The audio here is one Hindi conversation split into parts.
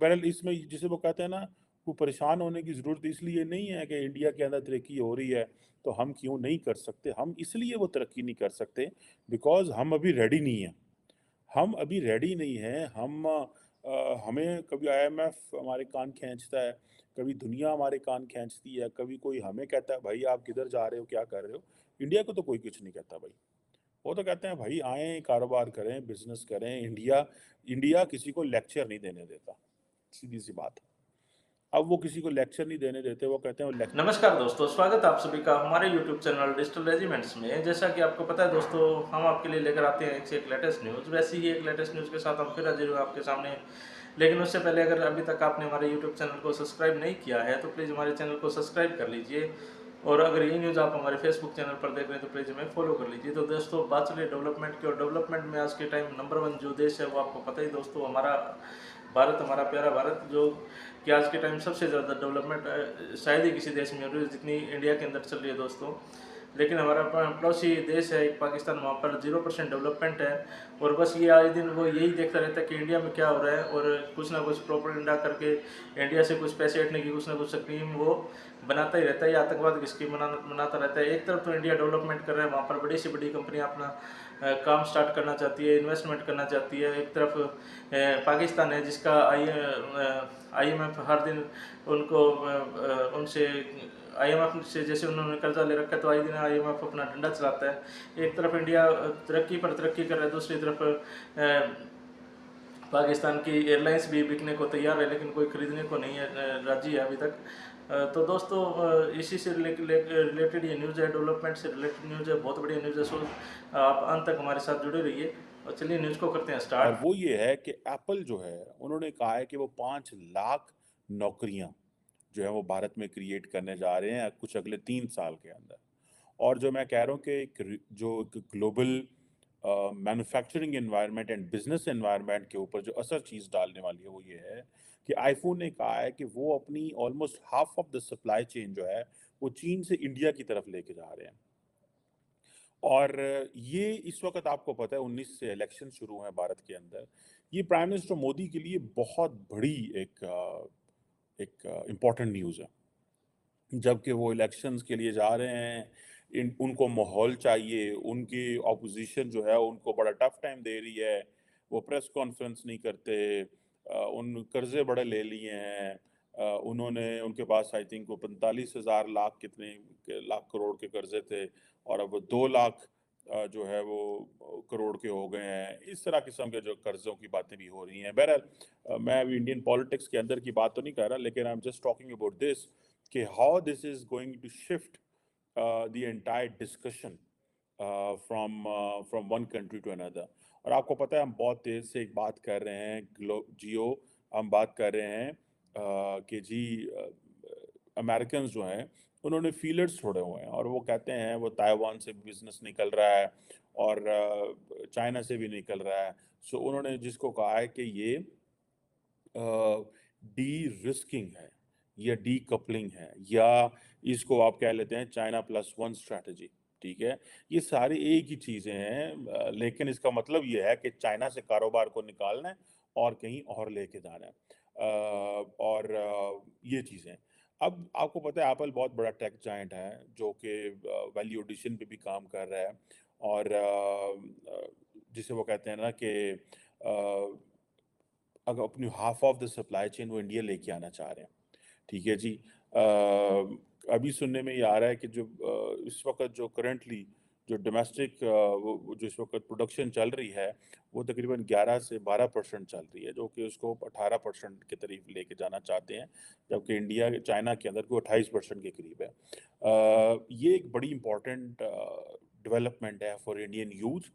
बहरहाल इसमें जिसे वो कहते हैं ना, वो परेशान होने की ज़रूरत इसलिए नहीं है कि इंडिया के अंदर तरक्की हो रही है, तो हम क्यों नहीं कर सकते? हम इसलिए वो तरक्की नहीं कर सकते बिकॉज़ हम अभी रेडी नहीं हैं। हम अभी रेडी नहीं हैं, हमें कभी आईएमएफ हमारे कान खींचता है, कभी दुनिया हमारे कान खींचती है, कभी कोई हमें कहता है, "भाई आप किधर जा रहे हो, क्या कर रहे हो?" इंडिया को तो कोई कुछ नहीं कहता भाई। वो तो कहते हैं, "भाई आएँ, कारोबार करें, बिज़नेस करें।" इंडिया इंडिया किसी को लेक्चर नहीं देने देता, सीधी-सी बात है। अब वो किसी को लेक्चर नहीं देने देते, वो कहते हैं वो लेक्चर। नमस्कार दोस्तों, स्वागत है आप सभी का हमारे YouTube चैनल डिजिटल रेजिमेंट्स में। जैसा कि आपको पता है दोस्तों, हम आपके लिए लेकर आते हैं एक से एक लेटेस्ट न्यूज़। वैसे ही एक लेटेस्ट न्यूज़ के साथ हम फिर हाजिर हुए आपके सामने। लेकिन उससे पहले अगर अभी तक आपने हमारे YouTube चैनल को सब्सक्राइब नहीं किया है, तो प्लीज़ हमारे चैनल को सब्सक्राइब कर लीजिए। और अगर ये न्यूज़ आप हमारे फेसबुक चैनल पर देख रहे हैं, तो प्लीज़ हमें फॉलो कर लीजिए। तो दोस्तों, बात चलिए डेवलपमेंट की, और डेवलपमेंट में आज के टाइम नंबर 1 जो देश है, वो आपको पता ही दोस्तों, हमारा भारत, हमारा प्यारा भारत, जो कि आज के टाइम सबसे ज़्यादा डेवलपमेंट शायद ही किसी देश में हो रही है जितनी इंडिया के अंदर चल रही है दोस्तों। लेकिन हमारा पड़ोसी देश है एक पाकिस्तान, वहाँ पर 0% डेवलपमेंट है। और बस ये आए दिन वो यही देखता रहता है कि इंडिया में क्या हो रहा है, और कुछ ना कुछ प्रोपेगेंडा करके इंडिया से कुछ पैसे हटने की कुछ ना कुछ स्कीम वो बनाता ही रहता है, या आतंकवाद की स्कीम बनाता रहता है। एक तरफ तो इंडिया डेवलपमेंट कर रहा है, वहाँ पर बड़ी से बड़ी कंपनियाँ अपना काम स्टार्ट करना चाहती है, इन्वेस्टमेंट करना चाहती है। एक तरफ पाकिस्तान है जिसका आईएमएफ हर दिन उनको उनसे आईएमएफ से जैसे उन्होंने कर्जा ले रखा है, तो आए दिन आईएमएफ अपना डंडा चलाता है। एक तरफ इंडिया तरक्की पर तरक्की कर रहा है, दूसरी तरफ पाकिस्तान की एयरलाइंस भी बिकने को तैयार है, लेकिन कोई खरीदने को नहीं है, राजी है अभी तक। तो दोस्तों, इसी से रिलेटेड ये न्यूज़ है, डेवलपमेंट से रिलेटेड न्यूज़ है, बहुत बढ़िया न्यूज़ है। सो आप अंत तक हमारे साथ जुड़े रहिए, और चलिए न्यूज़ को करते हैं और स्टार्ट। वो ये है कि एप्पल जो है, उन्होंने कहा है कि वो 5 लाख नौकरियाँ जो है वो भारत में क्रिएट करने जा रहे हैं कुछ अगले 3 साल के अंदर। और जो मैं कह रहा हूँ कि एक global manufacturing environment and business environment के ऊपर जो असर चीज़ डालने वाली है वो ये है कि आईफोन ने कहा है कि वो अपनी almost half of the supply chain जो है वो चीन से इंडिया की तरफ लेके जा रहे हैं। और ये इस वक्त आपको पता है 19 से इलेक्शन शुरू हैं भारत के अंदर। ये प्राइम मिनिस्टर मोदी के लिए बहुत बड़ी एक इम्पॉर्टेंट न्यूज़ है। जबकि वो इलेक्शंस के लिए जा रहे हैं, उनको माहौल चाहिए, उनकी ऑपोजिशन जो है उनको बड़ा टफ टाइम दे रही है, वो प्रेस कॉन्फ्रेंस नहीं करते, उन कर्जे बड़े ले लिए हैं, उन्होंने उनके पास आई थिंक वो 45,000 लाख कितने लाख करोड़ के कर्जे थे और अब वो 2 लाख जो है वो करोड़ के हो गए हैं। इस तरह किस्म के जो कर्ज़ों की बातें भी हो रही हैं। बहरहाल मैं अभी इंडियन पॉलिटिक्स के अंदर की बात तो नहीं कर रहा, लेकिन I am just talking about this कि how this is going to shift the entire discussion from one country to another. और आपको पता है हम बहुत तेज़ से एक बात कर रहे हैं जियो, हम बात कर रहे हैं कि जी अमेरिकन्स जो हैं उन्होंने फीलर्स छोड़े हुए हैं और वो कहते हैं वो ताइवान से भी बिजनेस निकल रहा है और चाइना से भी निकल रहा है। सो उन्होंने जिसको कहा है कि ये डी रिस्किंग है या डी कपलिंग है या इसको आप कह लेते हैं चाइना प्लस वन स्ट्रैटेजी। ठीक है, ये सारी एक ही चीज़ें हैं, लेकिन इसका मतलब ये है कि चाइना से कारोबार को निकालना है और कहीं और लेके जाना है। और ये चीज़ें अब आपको पता है एप्पल बहुत बड़ा टेक जायंट है जो कि वैल्यू एडिशन पे भी काम कर रहा है और जिसे वो कहते हैं ना कि अगर अपनी half of the supply chain वो इंडिया लेके आना चाह रहे हैं। ठीक है जी। अभी सुनने में ये आ रहा है कि जो इस वक़्त जो करंटली जो डोमेस्टिक वो जो इस वक़्त प्रोडक्शन चल रही है, वो तकरीबन 11 से 12% चल रही है, जो कि उसको 18% के करीब लेके जाना चाहते हैं, जबकि इंडिया चाइना के अंदर वो 28% के करीब है। ये एक बड़ी इम्पोर्टेंट डेवलपमेंट है for Indian youth,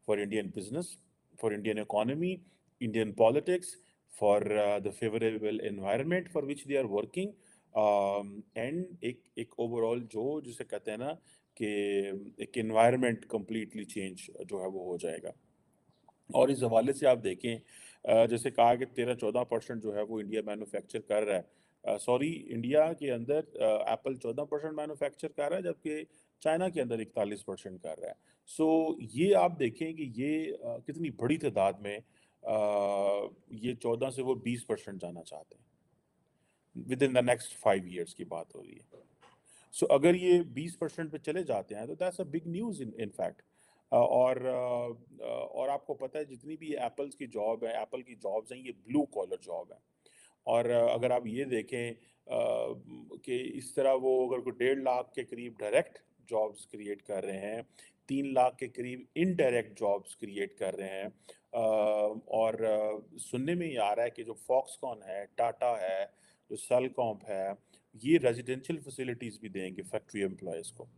for Indian business, for Indian economy, Indian politics, for the favorable environment for which they are working, and एक ओवरऑल जो जिसे कहते हैं ना कि एक एनवायरनमेंट कंप्लीटली चेंज जो है वो हो जाएगा। और इस हवाले से आप देखें, जैसे कहा कि 13-14% जो है वो इंडिया मैन्युफैक्चर कर रहा है, सॉरी इंडिया के अंदर एप्पल 14% मैन्युफैक्चर कर रहा है जबकि चाइना के अंदर 41% कर रहा है। सो ये आप देखें कि ये कितनी बड़ी तादाद में ये 14 से वो 20% जाना चाहते हैं। With in the next 5 years की बात हो रही है। सो अगर ये 20% पे चले जाते हैं तो that's a big news in fact. और आपको पता है जितनी भी एप्पल्स की जॉब है, एप्पल की जॉब्स हैं, ये ब्लू कॉलर जॉब है। और अगर आप ये देखें कि इस तरह वो अगर कोई 1.5 लाख के करीब डायरेक्ट जॉब्स क्रिएट कर रहे हैं, 3 लाख के करीब इनडायरेक्ट जॉब्स क्रिएट कर रहे हैं। और सुनने में ये आ रहा है कि जो फॉक्सकॉन है, टाटा है, जो सेलकॉम है, ये रेजिडेंशियल फैसिलिटीज़ भी देंगे फैक्ट्री एम्प्लॉयज़ को।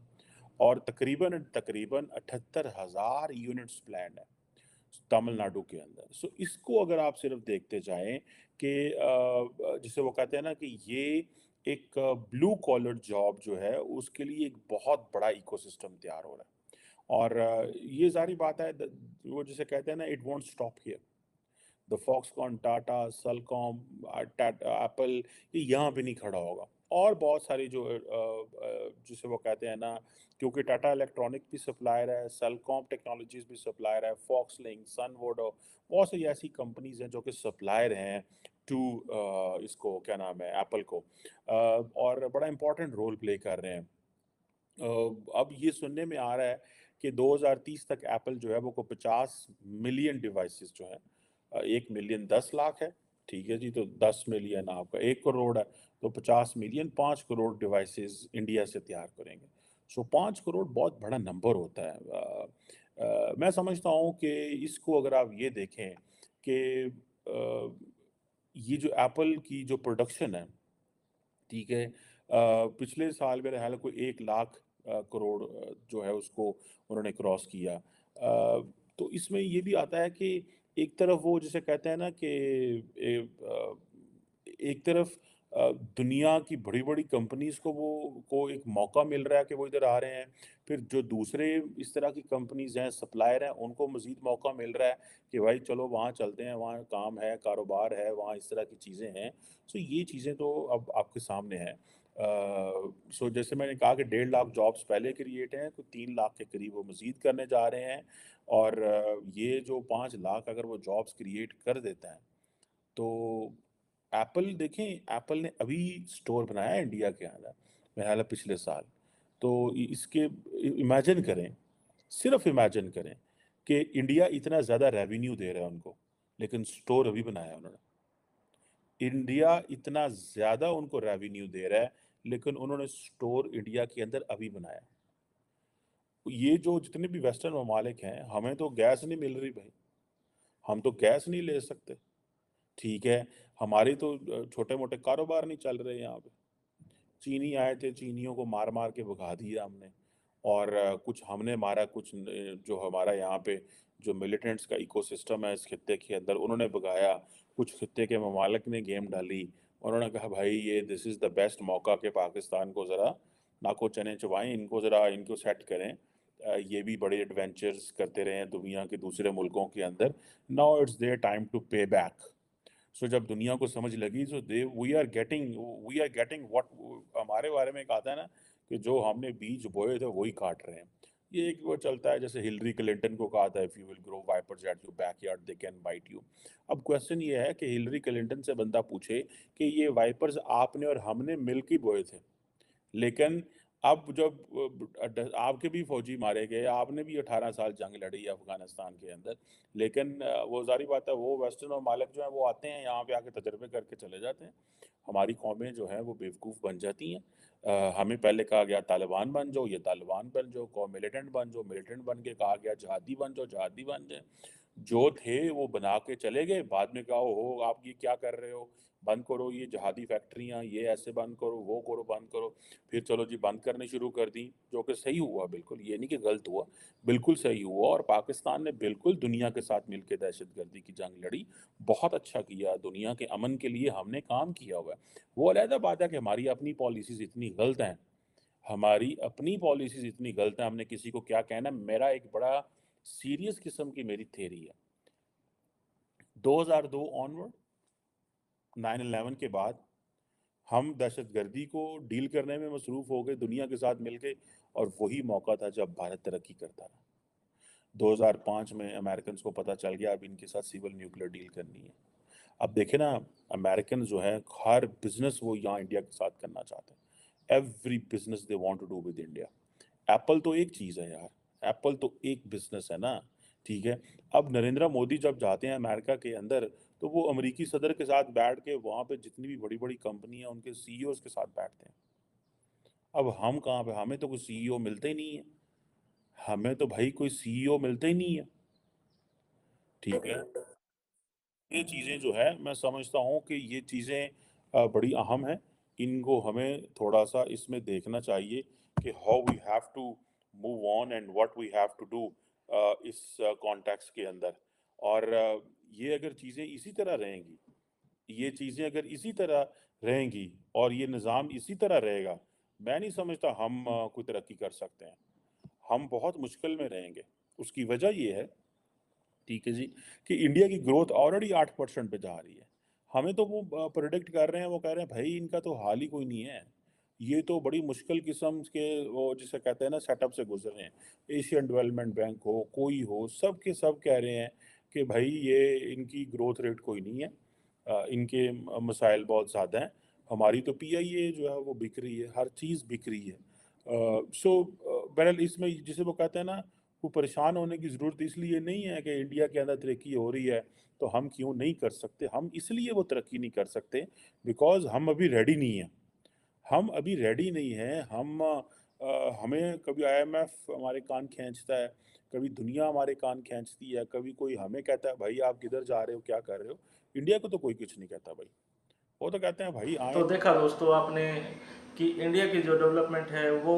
और तकरीबन तकरीबन 78,000 यूनिट्स प्लान्ड है तमिलनाडु के अंदर। सो इसको अगर आप सिर्फ देखते जाएं कि जिसे वो कहते हैं ना कि ये एक ब्लू कॉलर जॉब जो है उसके लिए एक बहुत बड़ा इकोसिस्टम तैयार हो रहा है। और ये सारी बात है वो जिसे कहते हैं ना it won't stop here. The Foxconn, Tata, Celcom, Apple, ये यहाँ पे नहीं खड़ा होगा। और बहुत सारी जो जिसे वो कहते हैं ना, क्योंकि टाटा इलेक्ट्रॉनिक भी सप्लायर है, सेलकॉम टेक्नोलॉजीज भी सप्लायर है, फॉक्सलिंक, सनवोडो, बहुत सारी ऐसी कंपनीज हैं जो कि सप्लायर हैं टू इसको क्या नाम है एप्पल को। और बड़ा इंपॉर्टेंट रोल प्ले कर रहे हैं। अब ये सुनने में आ रहा है कि 2030 तक एप्पल जो है वो को 50 मिलियन डिवाइसेस जो है, 1 मिलियन 10 लाख है, ठीक है जी, तो 10 मिलियन आपका 1 करोड़ है, तो 50 मिलियन 5 करोड़ डिवाइसेस इंडिया से तैयार करेंगे। सो 5 करोड़ बहुत बड़ा नंबर होता है। मैं समझता हूँ कि इसको अगर आप ये देखें कि ये जो एप्पल की जो प्रोडक्शन है, ठीक है, पिछले साल मेरे ख्याल है कोई 1 लाख करोड़ जो है उसको उन्होंने क्रॉस किया। तो इसमें ये भी आता है कि एक तरफ वो जिसे कहते हैं ना कि एक तरफ दुनिया की बड़ी-बड़ी कंपनीज़ को वो को एक मौका मिल रहा है कि वो इधर आ रहे हैं। फिर जो दूसरे इस तरह की कंपनीज़ हैं, सप्लायर हैं, उनको मज़ीद मौका मिल रहा है कि भाई चलो वहाँ चलते हैं, वहाँ काम है, कारोबार है, वहाँ इस तरह की चीज़ें हैं। सो ये चीज़ें तो अब आपके सामने हैं। सो जैसे मैंने कहा कि 1.5 लाख जॉब्स पहले क्रिएट हैं, तो 3 लाख के करीब वो मज़ीद करने जा रहे हैं। और ये जो 5 लाख अगर वो जॉब्स क्रिएट कर देता है, तो एप्पल देखें, एप्पल ने अभी स्टोर बनाया है इंडिया के अंदर, मेरा ख्याल है पिछले साल। तो इसके इमेजिन करें, सिर्फ इमेजिन करें कि इंडिया इतना ज़्यादा रेवेन्यू दे रहा है उनको, लेकिन स्टोर अभी बनाया है उन्होंने। इंडिया इतना ज़्यादा उनको रेवेन्यू दे रहा है, लेकिन उन्होंने स्टोर इंडिया के अंदर अभी बनाया। ये जो जितने भी वेस्टर्न ममालिक हैं, हमें तो गैस नहीं मिल रही भाई, हम तो गैस नहीं ले सकते, ठीक है, हमारे तो छोटे-मोटे कारोबार नहीं चल रहे यहाँ पे। चीनी आए थे, चीनियों को मार-मार के भगा दिया हमने। और कुछ हमने मारा, कुछ जो हमारा यहाँ पे जो मिलिटेंट्स का इकोसिस्टम है इस खित्ते के अंदर, उन्होंने भगाया। कुछ खित्ते के ममालिक ने गेम डाली। उन्होंने कहा भाई ये दिस इज़ द बेस्ट मौका कि पाकिस्तान को ज़रा नाको चने चबाएँ, इनको ज़रा इनको सेट करें। ये भी बड़े एडवेंचर्स करते रहे हैं दुनिया के दूसरे मुल्कों के अंदर। Now it's their time to pay back. So जब दुनिया को समझ लगी, so they we are getting what हमारे बारे में कहा था ना कि जो हमने बीज बोए थे वही काट रहे हैं। ये एक वो चलता है, जैसे हिलरी क्लिंटन को कहा था if you will grow vipers at your backyard they can bite you. अब क्वेश्चन ये है कि हिलरी क्लिंटन से बंदा पूछे कि ये वाइपर्स आपने और हमने मिल के बोए थे, लेकिन अब जब आपके भी फौजी मारे गए, आपने भी 18 साल जंग लड़ी अफ़गानिस्तान के अंदर, लेकिन वो ज़ाहिर बात है वो वेस्टर्न ममालिक जो हैं वो आते हैं यहाँ पे आके तजर्बे करके चले जाते हैं। हमारी कौमें जो हैं वो बेवकूफ़ बन जाती हैं। हमें पहले कहा गया तालिबान बन जाओ, ये तालिबान बन जाओ, कहो मिलिटेंट बन जाओ, मिलिटेंट बन के कहा गया जिहादी बन जाओ, जिहादी बन जाए। जो थे वो बना के चले गए, बाद में कहा ओहो आप ये क्या कर रहे हो? बंद करो ये जिहादी फैक्ट्रियाँ, ये ऐसे बंद करो, वो करो, बंद करो। फिर चलो जी बंद करनी शुरू कर दी, जो कि सही हुआ बिल्कुल, ये नहीं कि गलत हुआ, बिल्कुल सही हुआ। और पाकिस्तान ने बिल्कुल दुनिया के साथ मिलके दहशतगर्दी की जंग लड़ी, बहुत अच्छा किया, दुनिया के अमन के लिए हमने काम किया हुआ है। वो अलहदा बात है कि हमारी अपनी पॉलिसीज़ इतनी गलत हैं, हमारी अपनी पॉलिसीज़ इतनी गलत हैं, हमने किसी को क्या कहना। मेरा एक बड़ा सीरियस किस्म की मेरी थ्योरी है, 2002 ऑनवर्ड, 9/11 के बाद हम दहशतगर्दी को डील करने में मसरूफ़ हो गए दुनिया के साथ मिलके, और वही मौका था जब भारत तरक्की करता रहा। 2005 में अमेरिकन को पता चल गया अब इनके साथ सिविल न्यूक्लियर डील करनी है। अब देखे ना, अमेरिकन जो है हर बिजनेस वो यहाँ इंडिया के साथ करना चाहते हैं। Every business they want to do with India. Apple तो एक चीज़ है यार, एप्पल तो एक बिजनेस है ना, ठीक है। अब नरेंद्र मोदी जब जाते हैं अमेरिका के अंदर, तो वो अमेरिकी सदर के साथ बैठ के वहाँ पे जितनी भी बड़ी बड़ी कंपनी है उनके सीईओज के साथ बैठते हैं। अब हम कहाँ पे, हमें तो कोई सीईओ मिलते ही नहीं है, हमें तो भाई कोई सीईओ मिलते ही नहीं है, ठीक है। ये चीज़ें जो है मैं समझता हूँ कि ये चीज़ें बड़ी अहम हैं। इनको हमें थोड़ा-सा इसमें देखना चाहिए कि how we have to move on and what we have to do इस कॉन्टेक्स्ट के अंदर। और ये अगर चीज़ें इसी तरह रहेंगी, ये चीज़ें अगर इसी तरह रहेंगी और ये निज़ाम इसी तरह रहेगा, मैं नहीं समझता हम कोई तरक्की कर सकते हैं। हम बहुत मुश्किल में रहेंगे। उसकी वजह ये है, ठीक है जी, कि इंडिया की ग्रोथ ऑलरेडी 8% पे जा रही है। हमें तो वो प्रेडिक्ट कर रहे हैं, वो कह रहे हैं भाई इनका तो हाल ही कोई नहीं है। ये तो बड़ी मुश्किल किस्म के वो जिसे कहते हैं ना सेटअप से गुज़र रहे हैं। एशियन डेवलपमेंट बैंक हो, कोई हो, सब के सब कह रहे हैं कि भाई ये इनकी ग्रोथ रेट कोई नहीं है। इनके मसाइल बहुत ज़्यादा हैं। हमारी तो पीआईए जो है वो बिक रही है, हर चीज़ बिक रही है। बहरहाल इसमें जिसे वो कहते हैं ना, को परेशान होने की ज़रूरत इसलिए नहीं है कि इंडिया के अंदर तरक्की हो रही है, तो हम क्यों नहीं कर सकते? हम इसलिए वो तरक्की नहीं कर सकते बिकॉज़ हम अभी रेडी नहीं हैं। हम अभी रेडी नहीं हैं, हमें कभी आईएमएफ हमारे कान खींचता है, कभी दुनिया हमारे कान खींचती है, कभी कोई हमें कहता है, "भाई आप किधर जा रहे हो? क्या कर रहे हो?" इंडिया को तो कोई कुछ नहीं कहता भाई। वो तो कहते हैं, "भाई आएँ।" तो देखा दोस्तों आपने कि इंडिया की जो डेवलपमेंट है वो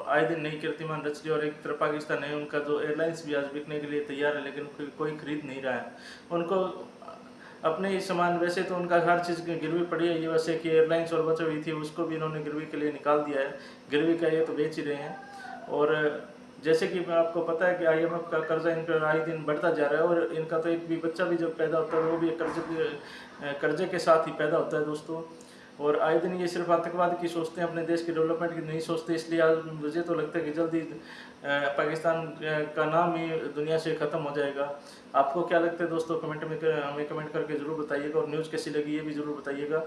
आए दिन नई कीर्तिमान रच रही है, और एक तरफ पाकिस्तान है, उनका जो एयरलाइंस भी आज बिकने के लिए तैयार है, लेकिन कोई खरीद नहीं रहा है उनको। अपने ही सामान, वैसे तो उनका हर चीज़ की गिरवी पड़ी है, ये वैसे कि एयरलाइंस और बची हुई थी उसको भी इन्होंने गिरवी के लिए निकाल दिया है। गिरवी का ये तो बेच ही रहे हैं। और जैसे कि मैं आपको पता है कि आईएमएफ का कर्जा इन पर आए दिन बढ़ता जा रहा है, और इनका तो एक भी बच्चा भी जब पैदा होता है वो भी कर्जे के साथ ही पैदा होता है दोस्तों। और आए दिन ये सिर्फ आतंकवाद की सोचते हैं, अपने देश की डेवलपमेंट की नहीं सोचते। इसलिए आज मुझे तो लगता है कि जल्दी पाकिस्तान का नाम ही दुनिया से ख़त्म हो जाएगा। आपको क्या लगता है दोस्तों? कमेंट में हमें कमेंट करके ज़रूर बताइएगा, और न्यूज़ कैसी लगी ये भी ज़रूर बताइएगा।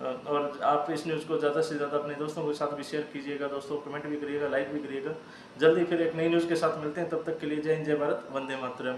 और आप इस न्यूज़ को ज़्यादा से ज़्यादा अपने दोस्तों के साथ भी शेयर कीजिएगा दोस्तों, कमेंट भी करिएगा, लाइक भी करिएगा। जल्दी फिर एक नई न्यूज़ के साथ मिलते हैं, तब तक के लिए जय हिंद, जय भारत, वंदे मातरम।